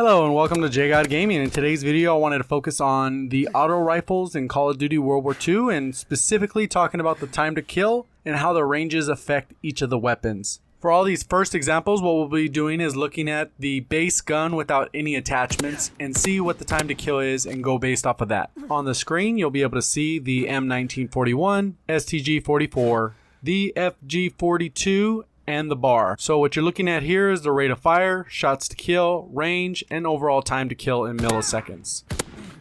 Hello and welcome to JGod Gaming. In today's video I wanted to focus on the auto rifles in Call of Duty World War II and specifically talking about the time to kill and how the ranges affect each of the weapons. For all these first examples, what we'll be doing is looking at the base gun without any attachments and see what the time to kill is and go based off of that. On the screen you'll be able to see the M1941, STG-44, the FG-42, and the bar. So what you're looking at here is the rate of fire, shots to kill, range, and overall time to kill in milliseconds.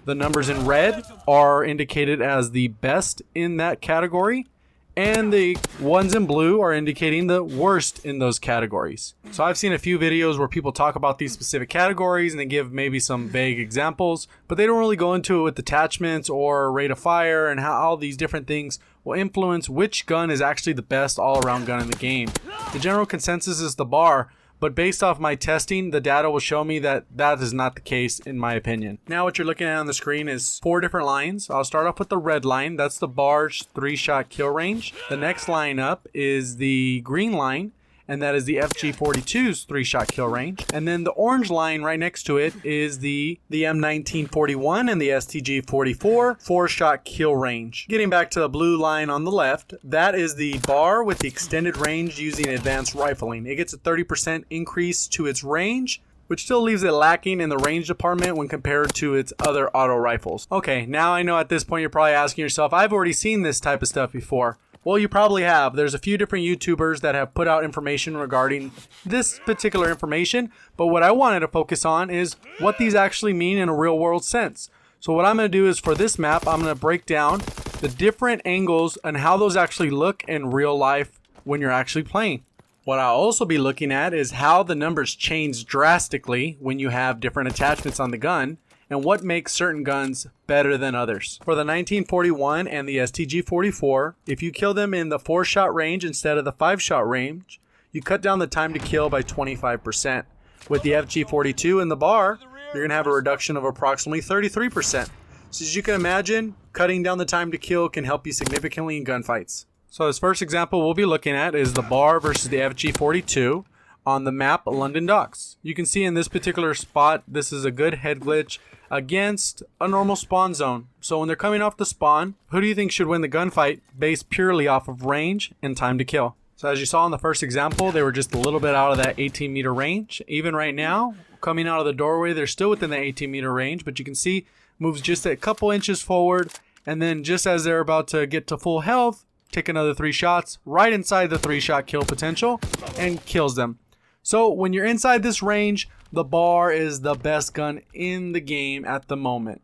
The numbers in red are indicated as the best in that category, and the ones in blue are indicating the worst in those categories. So I've seen a few videos where people talk about these specific categories and they give maybe some vague examples, but they don't really go into it with attachments or rate of fire and how all these different things will influence which gun is actually the best all-around gun in the game. The general consensus is the bar, but based off my testing, the data will show me that that is not the case in my opinion. Now what you're looking at on the screen is 4 different lines. I'll start off with the red line. That's the bar's 3-shot kill range. The next line up is the green line, and that is the FG-42's 3-shot kill range. And then the orange line right next to it is the M1941 and the STG-44 4-shot kill range. Getting back to the blue line on the left, that is the bar with the extended range using advanced rifling. It gets a 30% increase to its range, which still leaves it lacking in the range department when compared to its other auto rifles. Okay, now I know at this point you're probably asking yourself, I've already seen this type of stuff before. Well, you probably have. There's a few different YouTubers that have put out information regarding this particular information, but what I wanted to focus on is what these actually mean in a real world sense. So what I'm going to do is for this map, I'm going to break down the different angles and how those actually look in real life when you're actually playing. What I'll also be looking at is how the numbers change drastically when you have different attachments on the gun, and what makes certain guns better than others. For the 1941 and the STG-44, if you kill them in the 4-shot range instead of the 5-shot range, you cut down the time to kill by 25%. With the FG-42 in the bar, you're going to have a reduction of approximately 33%. So as you can imagine, cutting down the time to kill can help you significantly in gunfights. So this first example we'll be looking at is the bar versus the FG-42 on the map London Docks. You can see in this particular spot, this is a good head glitch against a normal spawn zone. So when they're coming off the spawn, who do you think should win the gunfight based purely off of range and time to kill? So as you saw in the first example, they were just a little bit out of that 18-meter range. Even right now, coming out of the doorway, they're still within the 18-meter range, but you can see moves just a couple inches forward, and then just as they're about to get to full health, take another 3 shots right inside the 3-shot kill potential and kills them. So when you're inside this range, the bar is the best gun in the game at the moment.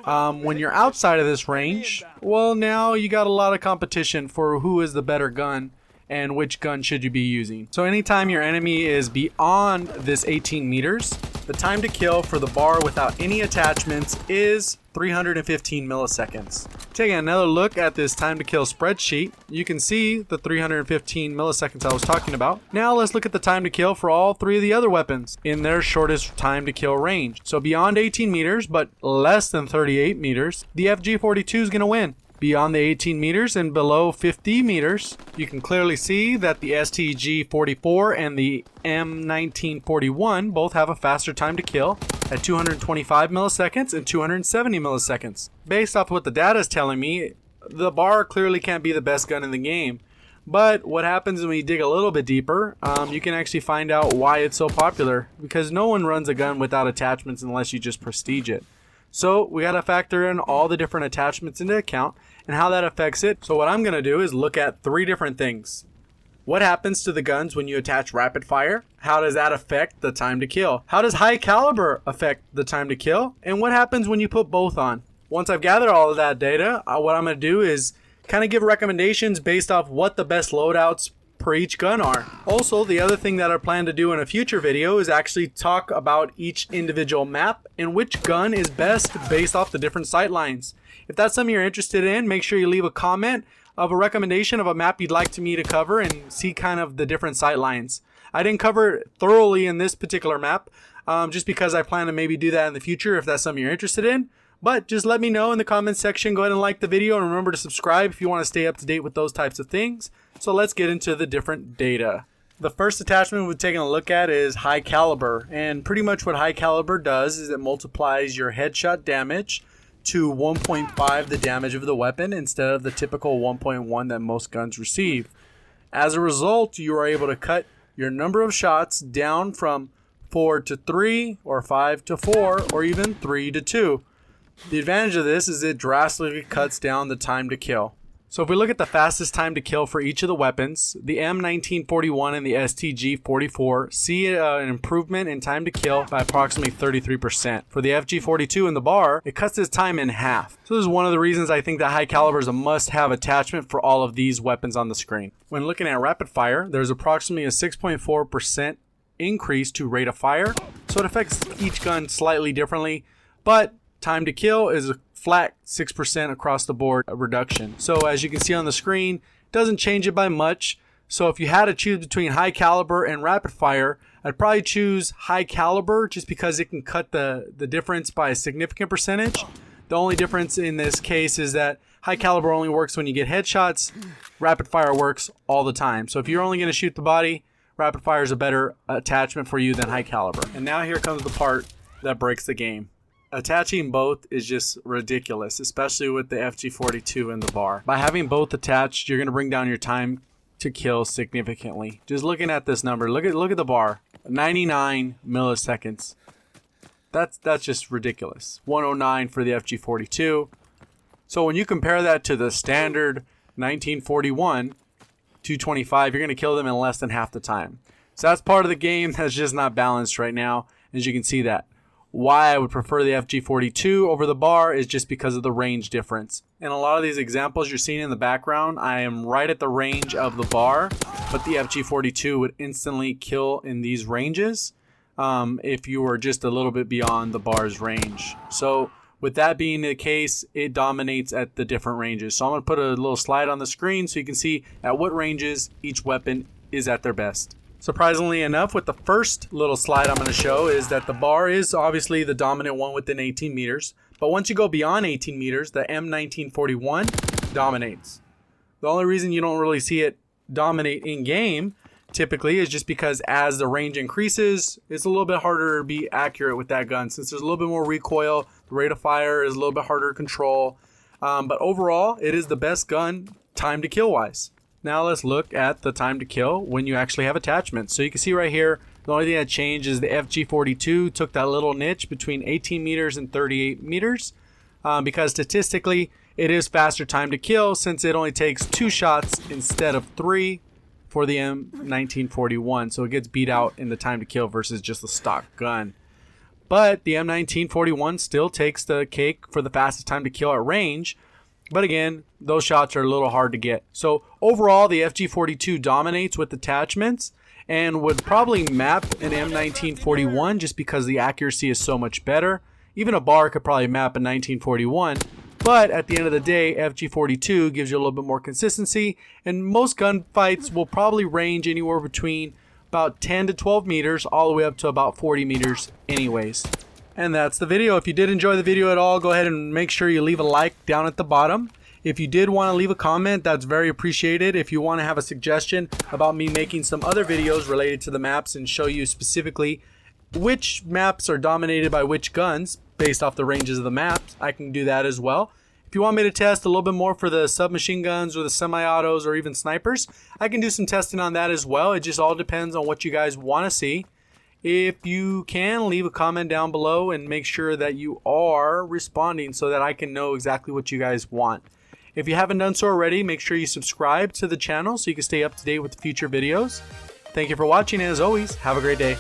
When you're outside of this range, well, now you got a lot of competition for who is the better gun and which gun should you be using. So anytime your enemy is beyond this 18 meters, the time to kill for the bar without any attachments is 315 milliseconds. Taking another look at this time to kill spreadsheet, you can see the 315 milliseconds I was talking about. Now let's look at the time to kill for all 3 of the other weapons in their shortest time to kill range. So beyond 18 meters but less than 38 meters, the FG-42 is going to win. Beyond the 18 meters and below 50 meters, you can clearly see that the STG-44 and the M1941 both have a faster time to kill at 225 milliseconds and 270 milliseconds. Based off what the data is telling me, the bar clearly can't be the best gun in the game. But what happens when you dig a little bit deeper, you can actually find out why it's so popular. Because no one runs a gun without attachments unless you just prestige it. So we got to factor in all the different attachments into account and how that affects it. So what I'm going to do is look at 3 different things. What happens to the guns when you attach rapid fire? How does that affect the time to kill? How does high caliber affect the time to kill? And what happens when you put both on? Once I've gathered all of that data, what I'm going to do is kind of give recommendations based off what the best loadouts per each gun are. Also, the other thing that I plan to do in a future video is actually talk about each individual map and which gun is best based off the different sight lines. If that's something you're interested in, make sure you leave a comment of a recommendation of a map you'd like me to cover and see kind of the different sight lines. I didn't cover it thoroughly in this particular map just because I plan to maybe do that in the future if that's something you're interested in. But just let me know in the comments section. Go ahead and like the video and remember to subscribe if you want to stay up to date with those types of things. So let's get into the different data. The first attachment we're taking a look at is high caliber, and pretty much what high caliber does is it multiplies your headshot damage to 1.5 the damage of the weapon instead of the typical 1.1 that most guns receive. As a result, you are able to cut your number of shots down from 4 to 3 or 5 to 4 or even 3 to 2. The advantage of this is it drastically cuts down the time to kill. So if we look at the fastest time to kill for each of the weapons, the M1941 and the STG44 see an improvement in time to kill by approximately 33%. For the FG42 and the bar, it cuts its time in half. So this is one of the reasons I think that high caliber is a must-have attachment for all of these weapons on the screen. When looking at rapid fire, there's approximately a 6.4% increase to rate of fire, so it affects each gun slightly differently, but time to kill is a flat 6% across the board reduction. So as you can see on the screen, it doesn't change it by much. So if you had to choose between high caliber and rapid fire, I'd probably choose high caliber just because it can cut the difference by a significant percentage. The only difference in this case is that high caliber only works when you get headshots. Rapid fire works all the time. So if you're only going to shoot the body, rapid fire is a better attachment for you than high caliber. And now here comes the part that breaks the game. Attaching both is just ridiculous, especially with the FG42 and the bar. By having both attached, you're going to bring down your time to kill significantly. Just looking at this number, look at the bar, 99 milliseconds. That's just ridiculous. 109 for the FG42. So when you compare that to the standard 1941, 225, you're going to kill them in less than half the time. So that's part of the game that's just not balanced right now, as you can see that. Why I would prefer the FG42 over the bar is just because of the range difference. In a lot of these examples you're seeing in the background, I am right at the range of the bar, but the FG42 would instantly kill in these ranges if you were just a little bit beyond the bar's range. So with that being the case, it dominates at the different ranges. So I'm going to put a little slide on the screen so you can see at what ranges each weapon is at their best. Surprisingly enough, with the first little slide I'm going to show is that the bar is obviously the dominant one within 18 meters. But once you go beyond 18 meters, the M1941 dominates. The only reason you don't really see it dominate in game typically is just because as the range increases, it's a little bit harder to be accurate with that gun. Since there's a little bit more recoil, the rate of fire is a little bit harder to control. But overall, it is the best gun time to kill wise. Now let's look at the time to kill when you actually have attachments. So you can see right here, the only thing that changed is the FG42 took that little niche between 18 meters and 38 meters because statistically it is faster time to kill since it only takes 2 shots instead of 3 for the M1941. So it gets beat out in the time to kill versus just a stock gun. But the M1941 still takes the cake for the fastest time to kill at range. But again, those shots are a little hard to get. So overall, the FG42 dominates with attachments and would probably map an M1941 just because the accuracy is so much better. Even a bar could probably map a 1941. But at the end of the day, FG42 gives you a little bit more consistency. And most gunfights will probably range anywhere between about 10 to 12 meters all the way up to about 40 meters anyways. And that's the video. If you did enjoy the video at all, go ahead and make sure you leave a like down at the bottom. If you did want to leave a comment, that's very appreciated. If you want to have a suggestion about me making some other videos related to the maps and show you specifically which maps are dominated by which guns based off the ranges of the maps, I can do that as well. If you want me to test a little bit more for the submachine guns or the semi-autos or even snipers, I can do some testing on that as well. It just all depends on what you guys want to see. If you can, leave a comment down below and make sure that you are responding so that I can know exactly what you guys want. If you haven't done so already, make sure you subscribe to the channel so you can stay up to date with future videos. Thank you for watching, and as always, have a great day.